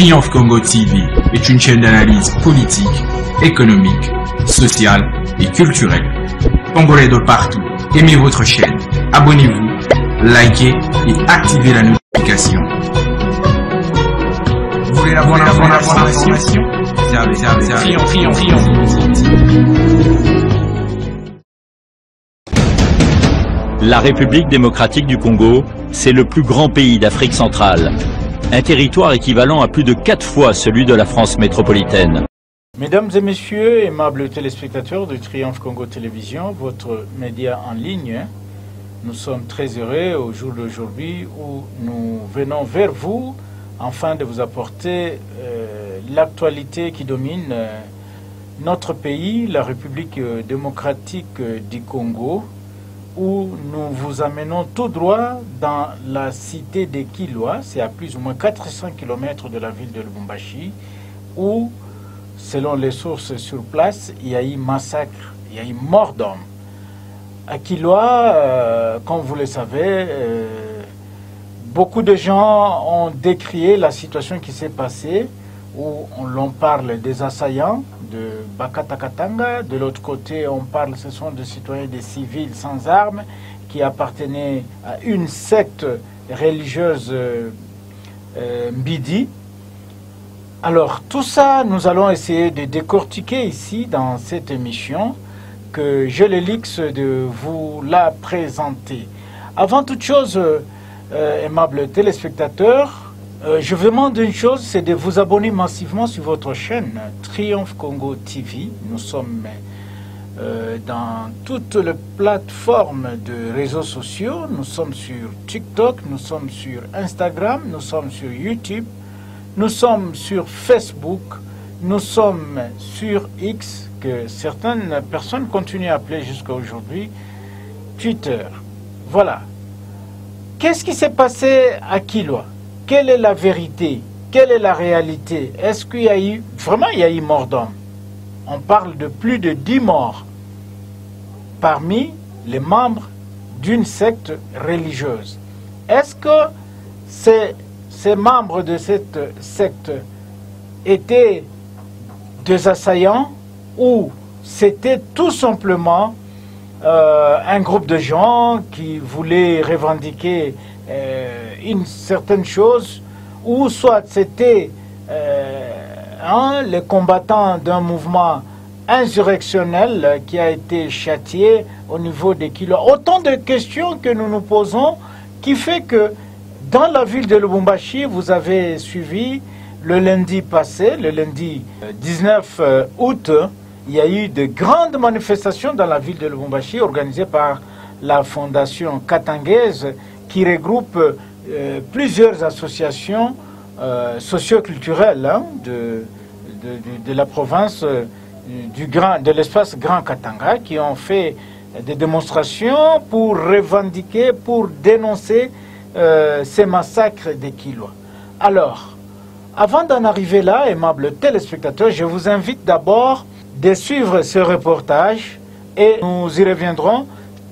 Triomphe Congo TV est une chaîne d'analyse politique, économique, sociale et culturelle. Congolais de partout, aimez votre chaîne, abonnez-vous, likez et activez la notification. Vous voulez la bonne information? Triomphe. La République démocratique du Congo, c'est le plus grand pays d'Afrique centrale. Un territoire équivalent à plus de 4 fois celui de la France métropolitaine. Mesdames et messieurs, aimables téléspectateurs de Triomphe Congo Télévision, votre média en ligne, nous sommes très heureux au jour d'aujourd'hui où nous venons vers vous afin de vous apporter l'actualité qui domine notre pays, la République démocratique du Congo, où nous vous amenons tout droit dans la cité de Kilwa, c'est à plus ou moins 400 km de la ville de Lubumbashi, où, selon les sources sur place, il y a eu massacre, il y a eu mort d'hommes. À Kilwa, comme vous le savez, beaucoup de gens ont décrié la situation qui s'est passée, où l'on parle des assaillants de Bakatakatanga, de l'autre côté on parle, ce sont des citoyens, des civils sans armes qui appartenaient à une secte religieuse Mbidi. Alors tout ça, nous allons essayer de décortiquer ici dans cette émission que j'ai le luxe de vous la présenter. Avant toute chose, aimables téléspectateurs, je vous demande une chose, c'est de vous abonner massivement sur votre chaîne Triomphe Congo TV. Nous sommes dans toutes les plateformes de réseaux sociaux. Nous sommes sur TikTok, nous sommes sur Instagram, nous sommes sur YouTube, nous sommes sur Facebook, nous sommes sur X, que certaines personnes continuent à appeler jusqu'à aujourd'hui Twitter. Voilà. Qu'est-ce qui s'est passé à Kilwa? Quelle est la vérité? Quelle est la réalité? Est-ce qu'il y a eu... Vraiment, il y a eu mort d'hommes. On parle de plus de 10 morts parmi les membres d'une secte religieuse. Est-ce que ces membres de cette secte étaient des assaillants ou c'était tout simplement un groupe de gens qui voulaient revendiquer une certaine chose, ou soit c'était les combattants d'un mouvement insurrectionnel qui a été châtié au niveau des Kilwa. Autant de questions que nous nous posons qui fait que dans la ville de Lubumbashi, vous avez suivi le lundi passé, le lundi 19 août, il y a eu de grandes manifestations dans la ville de Lubumbashi organisées par la fondation katangaise qui regroupe plusieurs associations socio-culturelles de la province de l'espace Grand Katanga qui ont fait des démonstrations pour revendiquer, pour dénoncer ces massacres des Kilwa. Alors, avant d'en arriver là, aimables téléspectateurs, je vous invite d'abord de suivre ce reportage et nous y reviendrons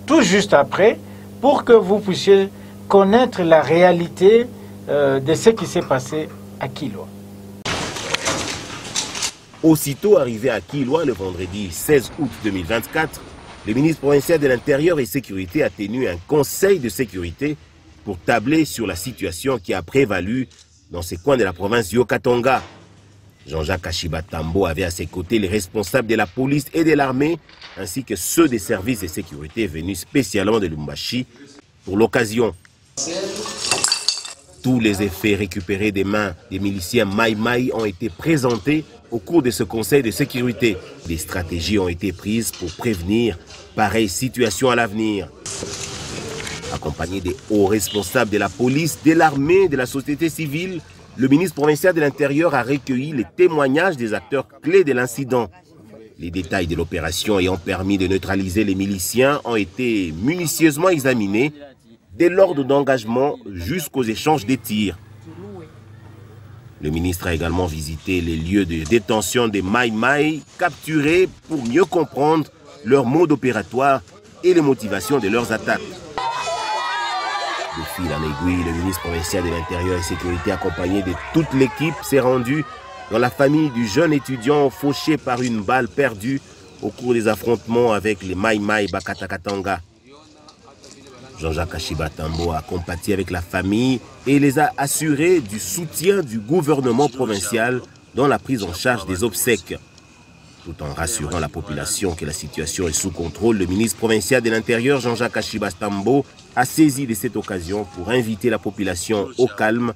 tout juste après pour que vous puissiez connaître la réalité de ce qui s'est passé à Kilwa. Aussitôt arrivé à Kilwa le vendredi 16 août 2024, le ministre provincial de l'Intérieur et Sécurité a tenu un conseil de sécurité pour tabler sur la situation qui a prévalu dans ces coins de la province Yo-Katanga. Jean-Jacques Ashibatambo avait à ses côtés les responsables de la police et de l'armée, ainsi que ceux des services de sécurité venus spécialement de Lubumbashi pour l'occasion. Tous les effets récupérés des mains des miliciens Mai Mai ont été présentés au cours de ce conseil de sécurité. Des stratégies ont été prises pour prévenir pareille situation à l'avenir. Accompagné des hauts responsables de la police, de l'armée, de la société civile, le ministre provincial de l'Intérieur a recueilli les témoignages des acteurs clés de l'incident. Les détails de l'opération ayant permis de neutraliser les miliciens ont été minutieusement examinés, dès l'ordre d'engagement jusqu'aux échanges des tirs. Le ministre a également visité les lieux de détention des Mai Mai capturés pour mieux comprendre leur mode opératoire et les motivations de leurs attaques. De fil en aiguille, le ministre provincial de l'Intérieur et Sécurité, accompagné de toute l'équipe, s'est rendu dans la famille du jeune étudiant fauché par une balle perdue au cours des affrontements avec les Mai Mai Bakatakatanga. Jean-Jacques Kashiba Tambo a compati avec la famille et les a assurés du soutien du gouvernement provincial dans la prise en charge des obsèques. Tout en rassurant la population que la situation est sous contrôle, le ministre provincial de l'Intérieur, Jean-Jacques Kashiba Tambo, a saisi de cette occasion pour inviter la population au calme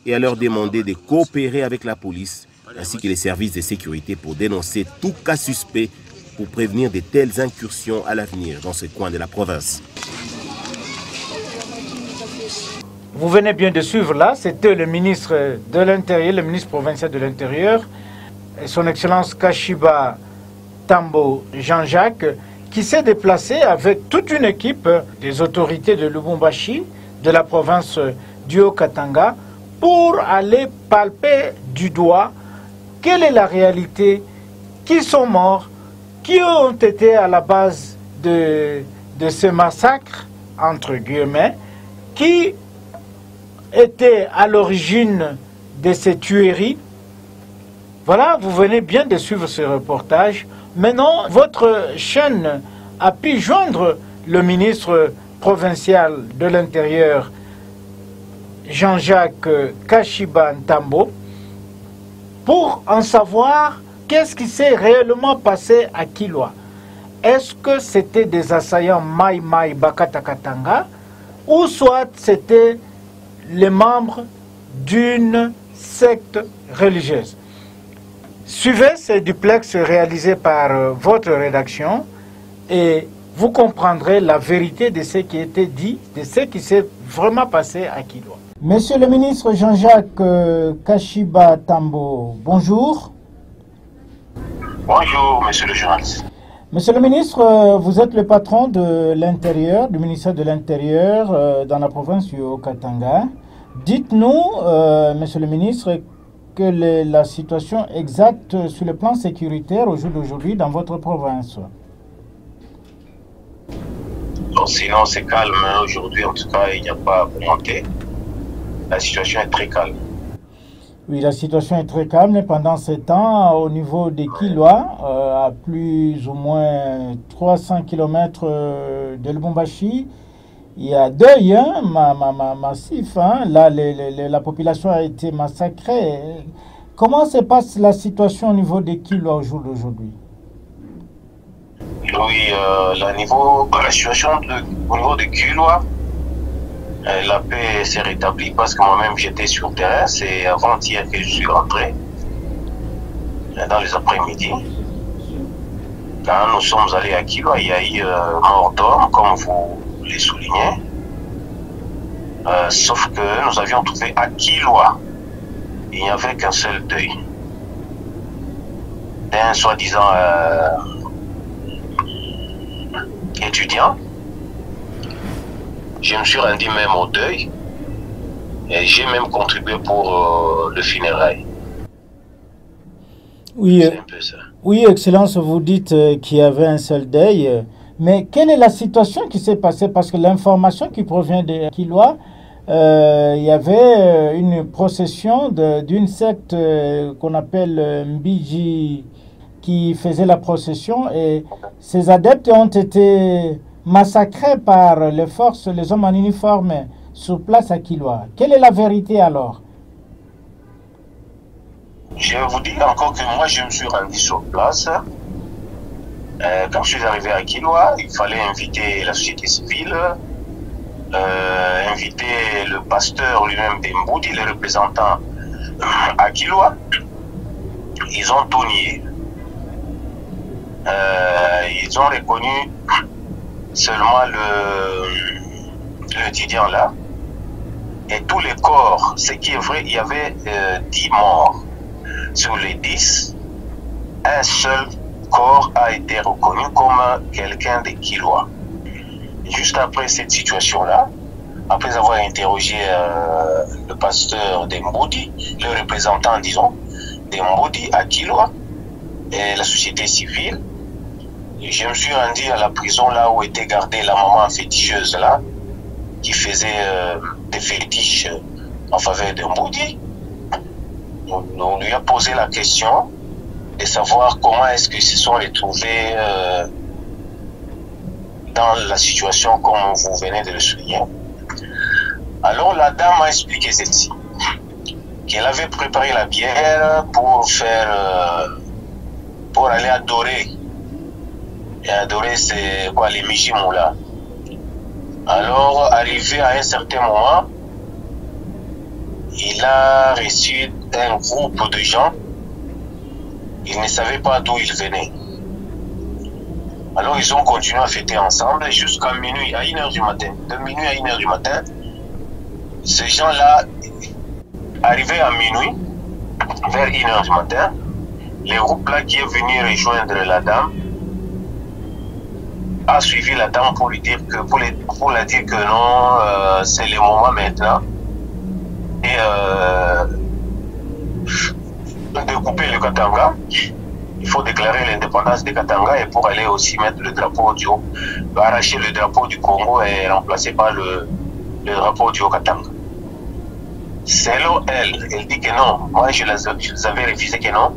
et à leur demander de coopérer avec la police ainsi que les services de sécurité pour dénoncer tout cas suspect pour prévenir de telles incursions à l'avenir dans ce coin de la province. Vous venez bien de suivre là, c'était le ministre de l'Intérieur, le ministre provincial de l'Intérieur, son Excellence Kashiba Tambo Jean-Jacques, qui s'est déplacé avec toute une équipe des autorités de Lubumbashi, de la province du Haut-Katanga, pour aller palper du doigt quelle est la réalité, qui sont morts, qui ont été à la base de ce massacre, entre guillemets, qui était à l'origine de ces tueries. Voilà, vous venez bien de suivre ce reportage. Maintenant, votre chaîne a pu joindre le ministre provincial de l'Intérieur, Jean-Jacques Kashiba Tambo, pour en savoir qu'est-ce qui s'est réellement passé à Kilwa. Est-ce que c'était des assaillants Mai Mai Bakatakatanga ou soit c'était les membres d'une secte religieuse? Suivez ce duplex réalisé par votre rédaction et vous comprendrez la vérité de ce qui a été dit, de ce qui s'est vraiment passé à Kilwa. Monsieur le ministre Jean-Jacques Kashiba Tambo, bonjour. Bonjour, monsieur le journaliste. Monsieur le ministre, vous êtes le patron de l'Intérieur, du ministère de l'Intérieur dans la province du Haut-Katanga. Dites-nous, monsieur le ministre, quelle est la situation exacte sur le plan sécuritaire au jour d'aujourd'hui dans votre province? Bon, sinon, c'est calme. Aujourd'hui, en tout cas, il n'y a pas à commenter. La situation est très calme. Oui, la situation est très calme. Pendant ce temps, au niveau des Kilwa, à plus ou moins 300 km de Lubumbashi, il y a deuil massif. Hein. Là, la population a été massacrée. Comment se passe la situation au niveau des Kilwa au jour d'aujourd'hui? Oui, la situation au niveau de Kilwa, la paix s'est rétablie parce que moi-même j'étais sur le terrain. C'est avant-hier que je suis rentré, dans les après-midi. Quand nous sommes allés à Kilwa, il y a eu mort d'homme, comme vous les soulignez. Sauf que nous avions trouvé à Kilwa, il n'y avait qu'un seul deuil. D'un soi-disant étudiant. Je me suis rendu même au deuil et j'ai même contribué pour le funérail. Oui, c'est un peu ça. Oui, Excellence, vous dites qu'il y avait un seul deuil. Mais quelle est la situation qui s'est passée? Parce que l'information qui provient de Kilwa, il y avait une procession d'une secte qu'on appelle Mbiji qui faisait la procession et ces adeptes ont été massacrés par les forces, les hommes en uniforme sur place à Kilwa. Quelle est la vérité alors? Je vous dis encore que moi je me suis rendu sur place. Quand je suis arrivé à Kilwa, il fallait inviter la société civile, inviter le pasteur lui-même d'Emboudi, les représentants à Kilwa. Ils ont tout nié. Ils ont reconnu seulement l'étudiant là. Et tous les corps, ce qui est vrai, il y avait 10 morts. Sur les 10, un seul corps a été reconnu comme quelqu'un de Kilwa. Juste après cette situation-là, après avoir interrogé le pasteur d'Emboudi, le représentant, disons, d'Emboudi à Kilwa, et la société civile, je me suis rendu à la prison là où était gardée la maman féticheuse là, qui faisait des fétiches en faveur d'un Mboudi. On lui a posé la question de savoir comment est-ce qu'ils se sont retrouvés dans la situation comme vous venez de le souligner. Alors la dame a expliqué ceci, qu'elle avait préparé la bière pour faire, pour aller adorer. Et adorer, c'est quoi, les Mijimoula. Alors, arrivé à un certain moment, il a reçu un groupe de gens. Il ne savait pas d'où ils venaient. Alors, ils ont continué à fêter ensemble jusqu'à minuit, à 1h du matin. De minuit à 1h du matin, ces gens-là, arrivés à minuit, vers 1h du matin, le groupe-là qui est venu rejoindre la dame a suivi la dame pour lui dire que, pour la dire que non, c'est le moment maintenant. Et de couper le Katanga. Il faut déclarer l'indépendance de Katanga et pour aller aussi mettre le drapeau du haut, arracher le drapeau du Congo et remplacer par le drapeau du haut Katanga. Selon elle, elle dit que non. Moi, je les avais refusé que non.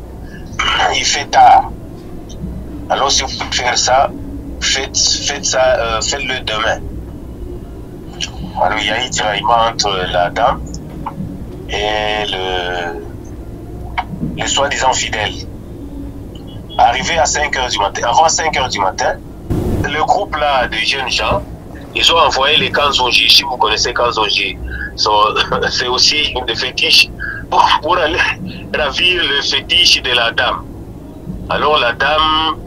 Il fait tard. Alors, si vous pouvez faire ça, faites ça, faites-le demain. Alors, il y a eu tiraillement entre la dame et le soi-disant fidèle. Arrivé à 5h du matin, avant 5h du matin, le groupe là de jeunes gens, ils ont envoyé les Kanzonji. Si vous connaissez Kanzonji, c'est aussi des fétiches pour aller ravir le fétiche de la dame. Alors la dame,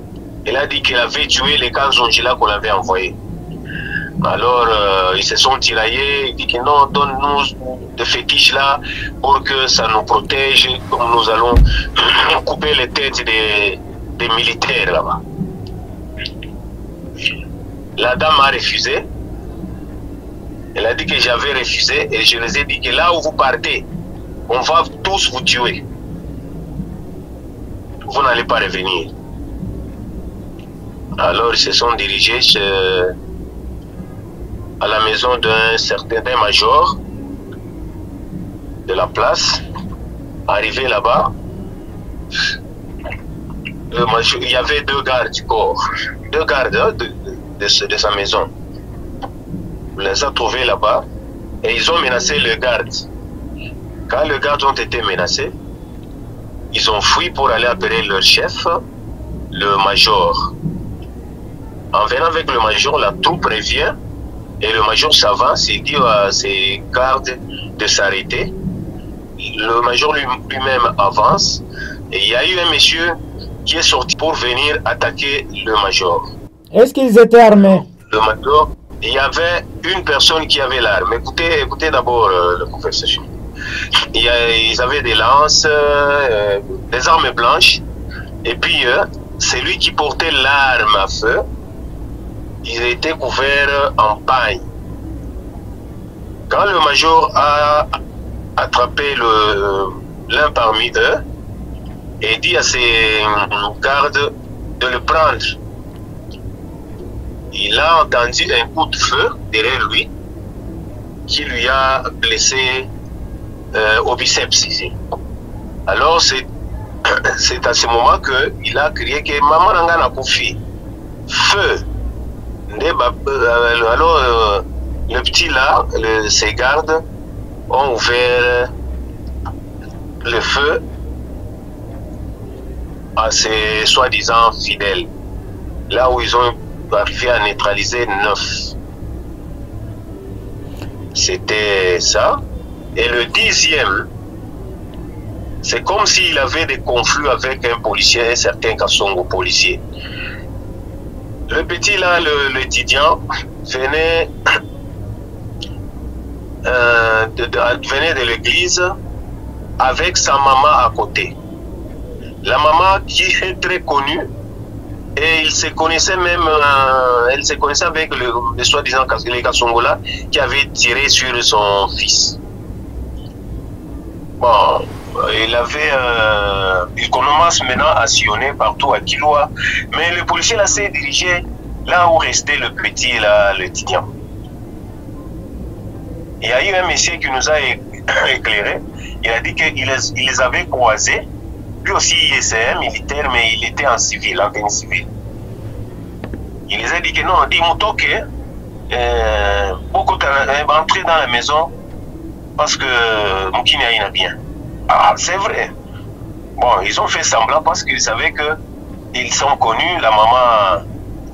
elle a dit qu'elle avait tué les Kanzonji là qu'on avait envoyés. Alors ils se sont tiraillés, ils disent que non, donne-nous des fétiches là pour que ça nous protège, comme nous allons couper les têtes des militaires là-bas. La dame a refusé. Elle a dit que j'avais refusé et je les ai dit que là où vous partez, on va tous vous tuer. Vous n'allez pas revenir. Alors ils se sont dirigés à la maison d'un certain major de la place. Arrivé là-bas, il y avait deux gardes du corps, deux gardes de sa maison. On les a trouvés là-bas et ils ont menacé le garde. Quand les gardes ont été menacés, ils ont fui pour aller appeler leur chef, le major. En venant avec le major, la troupe revient et le major s'avance et dit à ses gardes de s'arrêter. Le major lui-même avance et il y a eu un monsieur qui est sorti pour venir attaquer le major. Est-ce qu'ils étaient armés? Le major, il y avait une personne qui avait l'arme. Écoutez d'abord la conversation. Ils avaient des lances, des armes blanches, et puis celui qui portait l'arme à feu, il était couvert en paille. Quand le major a attrapé l'un parmi eux et dit à ses gardes de le prendre, il a entendu un coup de feu derrière lui qui lui a blessé au biceps ici. Alors c'est à ce moment qu'il a crié que maman n'a pas fait feu. Alors le petit là, ses gardes ont ouvert le feu à ses soi-disant fidèles, là où ils ont arrivé à neutraliser 9. C'était ça. Et le 10e, c'est comme s'il avait des conflits avec un policier, un certain Kassongo policier. Le petit là, l'étudiant, venait de l'église avec sa maman à côté. La maman qui est très connue, et il se connaissait même, elle se connaissait avec le soi-disant les Kassongola qui avait tiré sur son fils. Bon, il commence maintenant à sillonner partout à Kiloa, mais le policier là s'est dirigé là où restait le petit là, l'étudiant. Il y a eu un monsieur qui nous a éclairé. Il a dit qu'ils les avaient croisés. Lui aussi, c'est un militaire, mais il était en civil, en tenue civile. Il les a dit que non, dit Moutoke, beaucoup entrer dans la maison parce que Moukini a bien. Ah, c'est vrai. Bon, ils ont fait semblant parce qu'ils savaient qu'ils sont connus. La maman,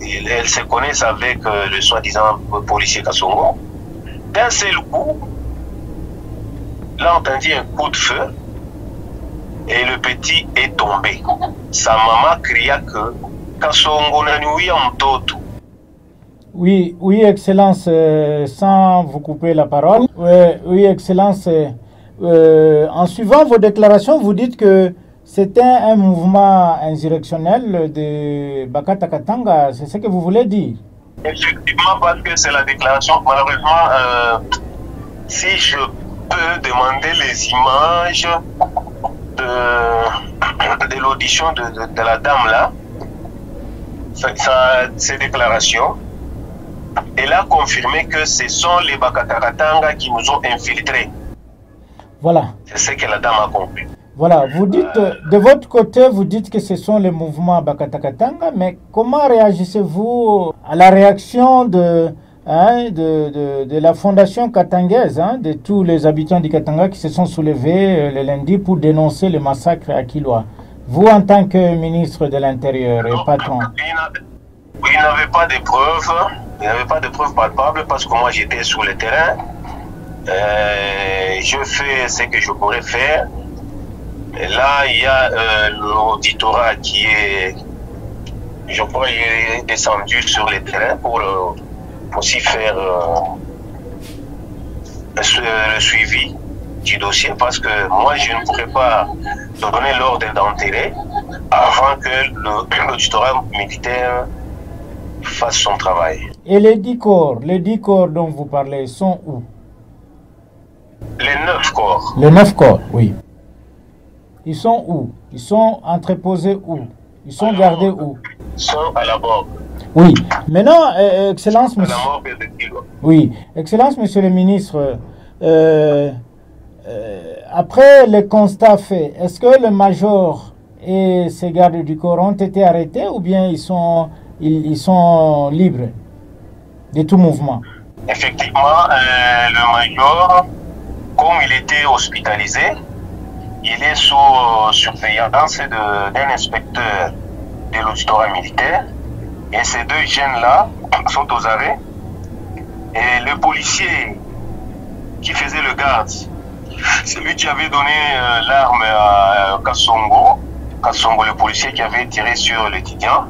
elle se connaissent avec le soi-disant policier Kassongo. D'un seul coup, là, on entendit un coup de feu et le petit est tombé. Sa maman cria que Kassongo Nanouya Mtoto. Oui, oui, Excellence, sans vous couper la parole. Oui, Excellence, en suivant vos déclarations, vous dites que c'était un mouvement insurrectionnel de Bakata Katanga. C'est ce que vous voulez dire? Effectivement, parce que c'est la déclaration. Malheureusement, si je peux demander les images de l'audition de la dame là, ces déclarations, elle a confirmé que ce sont les Bakatakatanga qui nous ont infiltrés. Voilà. C'est ce que la dame a compris. Voilà, vous dites, de votre côté, vous dites que ce sont les mouvements Bakatakatanga, mais comment réagissez-vous à la réaction de la fondation katangaise, de tous les habitants du Katanga qui se sont soulevés le lundi pour dénoncer le massacre à Kilwa? Vous, en tant que ministre de l'Intérieur et patron. Il n'avait pas de preuves, il n'avait pas de preuves palpables parce que moi j'étais sur le terrain. Je fais ce que je pourrais faire. Et là, il y a l'auditorat qui est, je crois, il est descendu sur le terrain pour aussi faire le suivi du dossier parce que moi, je ne pourrais pas donner l'ordre d'enterrer avant que l'auditorat militaire fasse son travail. Et les 10 corps dont vous parlez sont où? Les 9 corps. Les 9 corps, oui. Ils sont où? Ils sont entreposés où? Ils sont gardés où? Ils sont à la morgue. Oui. Maintenant, Excellence, À monsieur... la morgue de Kilwa. Oui. Excellence, monsieur le ministre, après le constat fait, est-ce que le major et ses gardes du corps ont été arrêtés ou bien ils sont libres de tout mouvement? Effectivement, le major, comme il était hospitalisé, il est sous surveillance d'un inspecteur de l'auditorat militaire. Et ces deux jeunes-là sont aux arrêts. Et le policier qui faisait le garde, c'est lui qui avait donné l'arme à Kassongo. Kassongo, le policier qui avait tiré sur l'étudiant.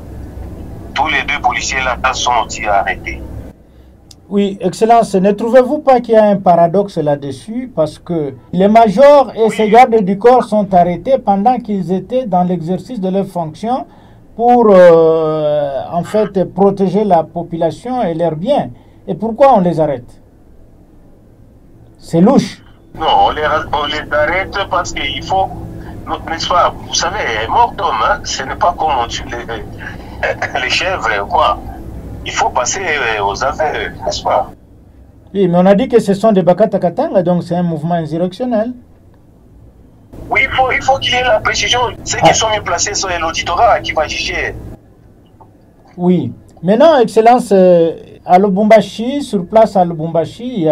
Tous les deux policiers-là sont aussi arrêtés. Oui, Excellence, ne trouvez-vous pas qu'il y a un paradoxe là-dessus? Parce que les majors et ces gardes du corps sont arrêtés pendant qu'ils étaient dans l'exercice de leurs fonctions pour, en fait, protéger la population et leurs biens. Et pourquoi on les arrête? C'est louche. Non, on les arrête parce qu'il faut, n'est-ce pas, vous savez, mort d'homme, hein, ce n'est pas comme on tue les chèvres, quoi. Il faut passer aux affaires, n'est-ce pas? Oui, mais on a dit que ce sont des Bakata Katanga, donc c'est un mouvement insurrectionnel. Oui, il faut qu'il y ait la précision. Ceux qui sont mieux placés sont l'auditorat qui va juger. Oui. Maintenant, Excellence, à Lubumbashi, sur place à Lubumbashi,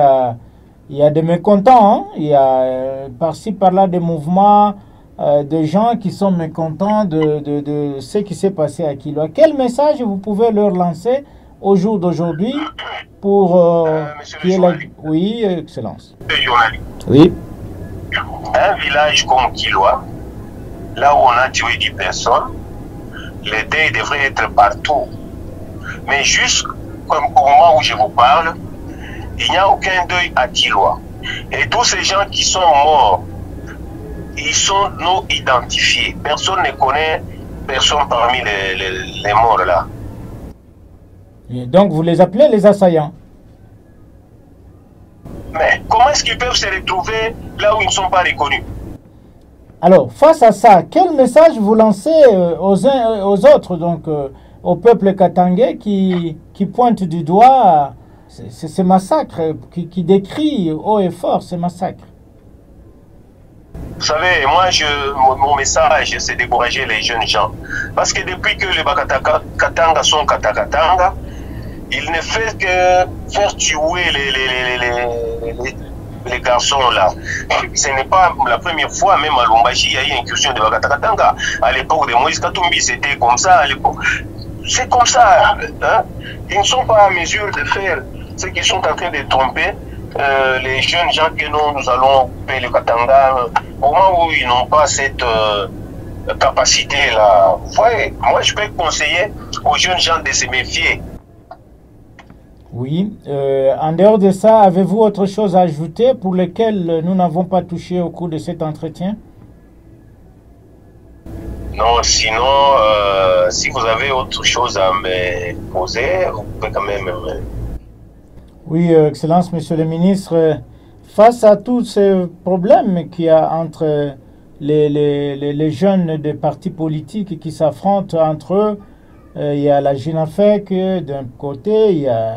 il y a des mécontents. Hein? Il y a par-ci, par-là des mouvements de gens qui sont mécontents de ce qui s'est passé à Kilwa. Quel message vous pouvez leur lancer au jour d'aujourd'hui pour qui est la... Oui, Excellence. Oui. Un village comme Kilwa, là où on a tué 10 personnes, les deuils devraient être partout. Mais jusqu'au moment où je vous parle, il n'y a aucun deuil à Kilwa. Et tous ces gens qui sont morts, ils sont non identifiés. Personne ne connaît personne parmi les morts là. Et donc vous les appelez les assaillants? Mais comment est-ce qu'ils peuvent se retrouver là où ils ne sont pas reconnus? Alors, face à ça, quel message vous lancez aux uns et aux autres, donc au peuple katangais qui pointe du doigt ces massacres, qui décrit haut et fort ces massacres? Vous savez, moi, mon message, c'est décourager les jeunes gens. Parce que depuis que les Bakatanga sont Katakatanga, il ne fait que faire tuer les garçons là. Ce n'est pas la première fois, même à Lombashi, il y a eu une incursion de Bakatakatanga. À l'époque de Moïse Katumbi, c'était comme ça. À l'époque, c'est comme ça. Hein? Ils ne sont pas à mesure de faire ce qu'ils sont en train de tromper. Les jeunes gens que nous allons couper le Katanga, au moment où ils n'ont pas cette capacité-là. Vous voyez, moi je peux conseiller aux jeunes gens de se méfier. Oui. En dehors de ça, avez-vous autre chose à ajouter pour lesquelles nous n'avons pas touché au cours de cet entretien? Non, sinon, si vous avez autre chose à me poser, vous pouvez quand même... Oui, Excellence, Monsieur le Ministre, face à tous ces problèmes qu'il y a entre les jeunes des partis politiques qui s'affrontent entre eux, il y a la JINAFEC d'un côté, il y a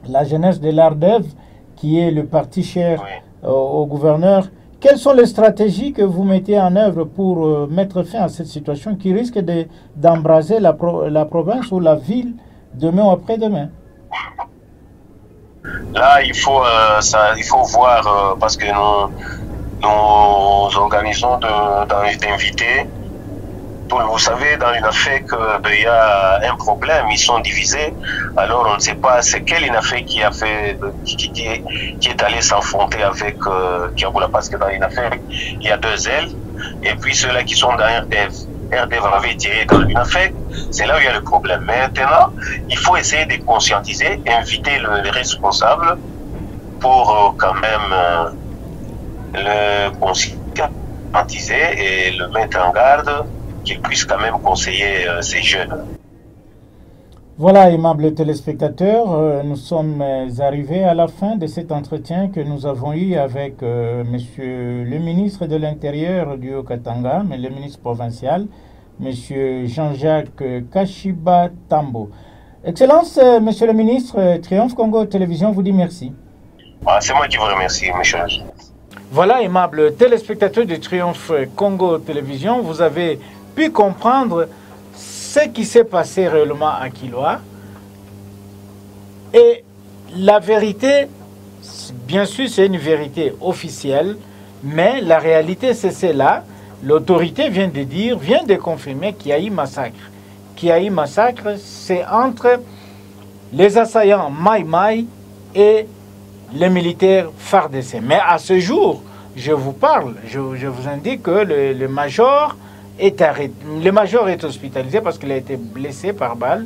la jeunesse de l'ARDEV qui est le parti cher au gouverneur. Quelles sont les stratégies que vous mettez en œuvre pour mettre fin à cette situation qui risque d'embraser la province ou la ville demain ou après-demain? Là, il faut voir, parce que nous organisons d'inviter. Vous savez, dans l'INAFEC, il y a un problème, ils sont divisés. Alors, on ne sait pas c'est quel INAFEC qui est allé s'affronter avec Kiaboula, parce que dans l'INAFEC, il y a deux ailes. Et puis ceux-là qui sont dans RDEV. RDEV avait tiré dans l'INAFEC, c'est là où il y a le problème. Maintenant, il faut essayer de conscientiser, inviter les responsables pour quand même le conscientiser et le mettre en garde, qu'ils puissent quand même conseiller ces jeunes. Voilà, aimables téléspectateurs, nous sommes arrivés à la fin de cet entretien que nous avons eu avec Monsieur le ministre de l'Intérieur du Haut-Katanga, mais le ministre provincial, Monsieur Jean-Jacques Kashiba Tambo. Excellence, Monsieur le ministre, Triomphe Congo Télévision vous dit merci. C'est moi qui vous remercie, monsieur. Voilà, aimables téléspectateurs de Triomphe Congo Télévision, vous avez pu comprendre ce qui s'est passé réellement à Kilwa. Et la vérité, bien sûr, c'est une vérité officielle, mais la réalité, c'est celle-là. L'autorité vient de dire, vient de confirmer qu'il y a eu massacre. Qu'il y a eu massacre, c'est entre les assaillants Maï Maï et les militaires FARDC. Mais à ce jour, je vous parle, je vous indique que le major est arrêté. Le major est hospitalisé parce qu'il a été blessé par balle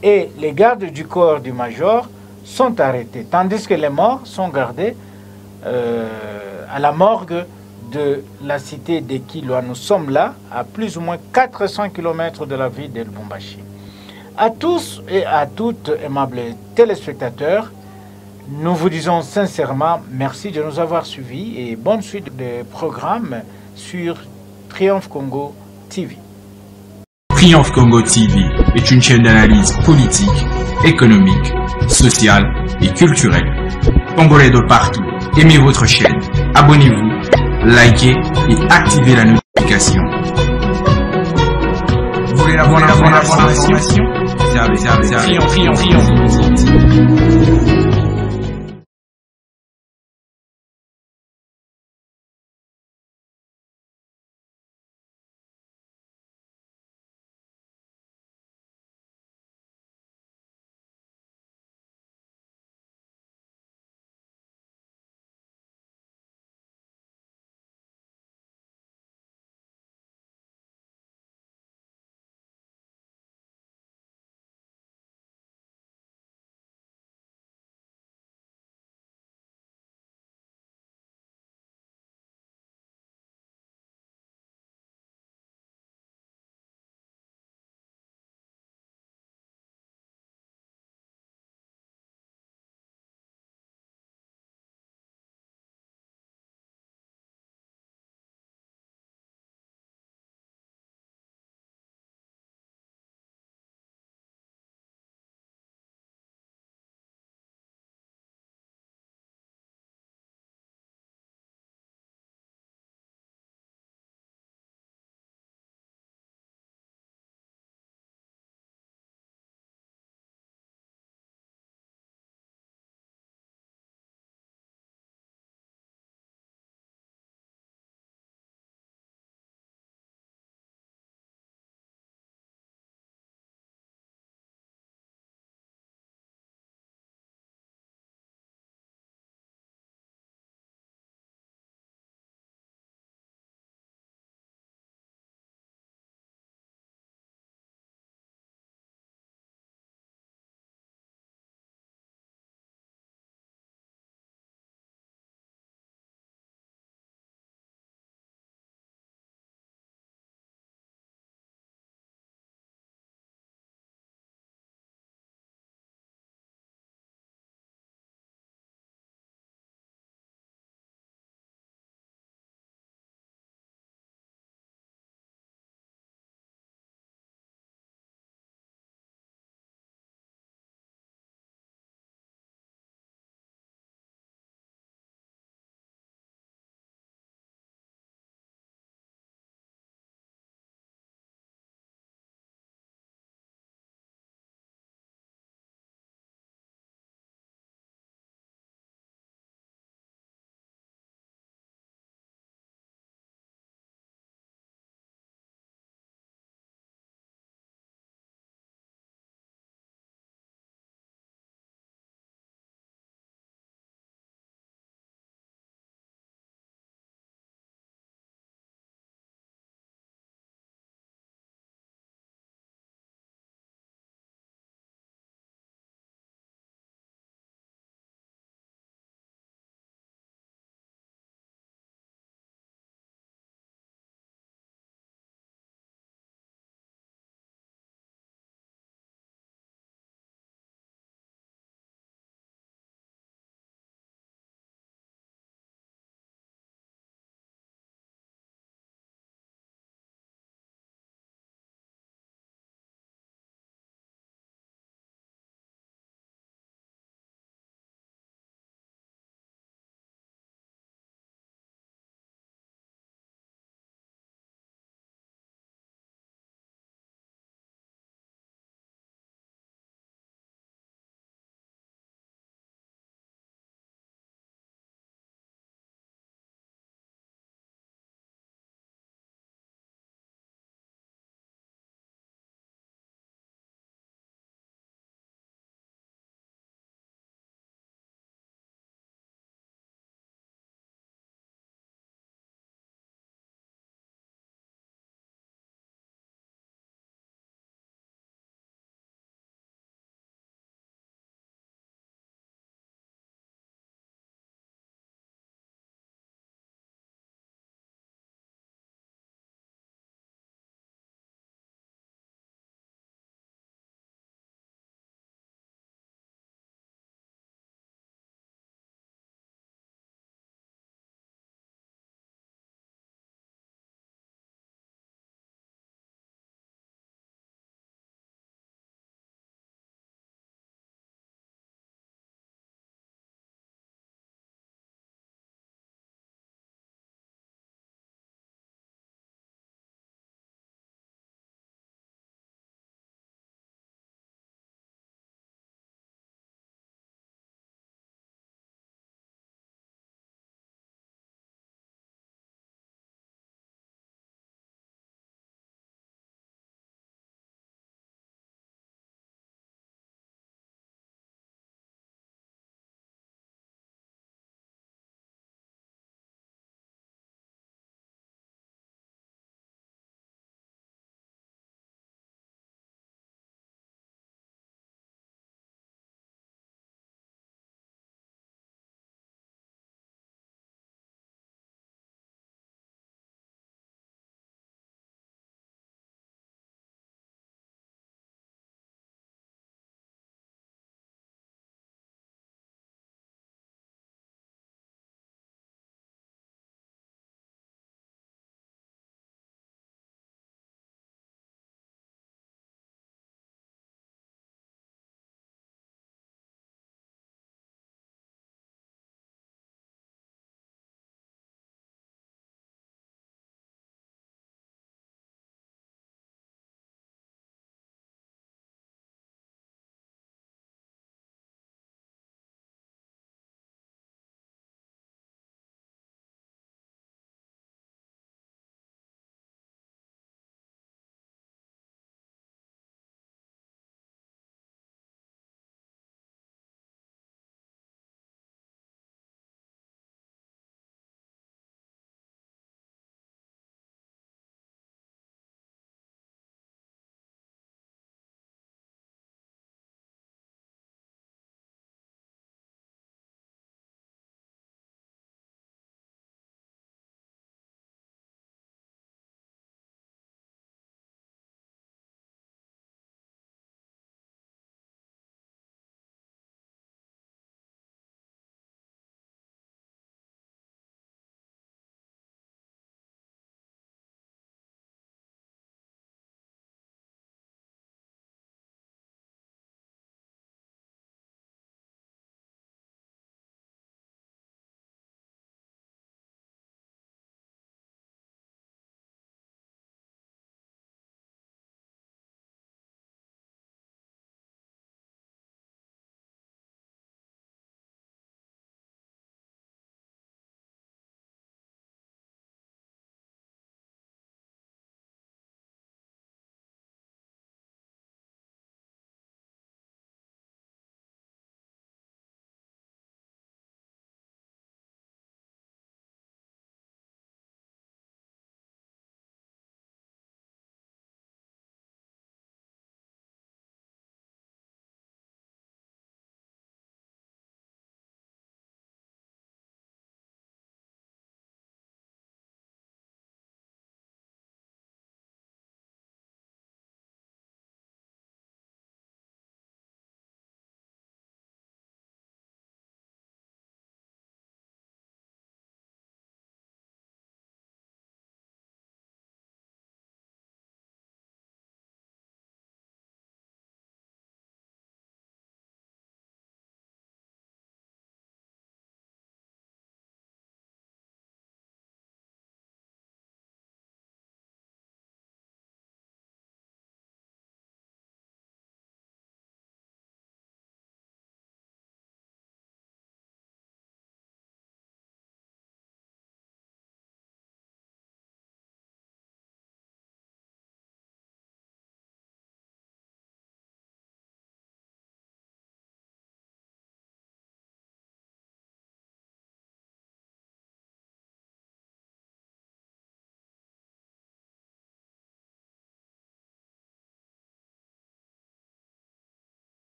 et les gardes du corps du major sont arrêtés, tandis que les morts sont gardés à la morgue de la cité de Kilwa. Nous sommes là, à plus ou moins 400 km de la ville de Lubumbashi. À tous et à toutes, aimables téléspectateurs, nous vous disons sincèrement merci de nous avoir suivis et bonne suite de programmes sur Triomphe Congo TV. Triomphe Congo TV est une chaîne d'analyse politique, économique, sociale et culturelle. Congolais de partout, aimez votre chaîne, abonnez-vous, likez et activez la notification. Vous voulez la bonne information? Triomphe Congo TV.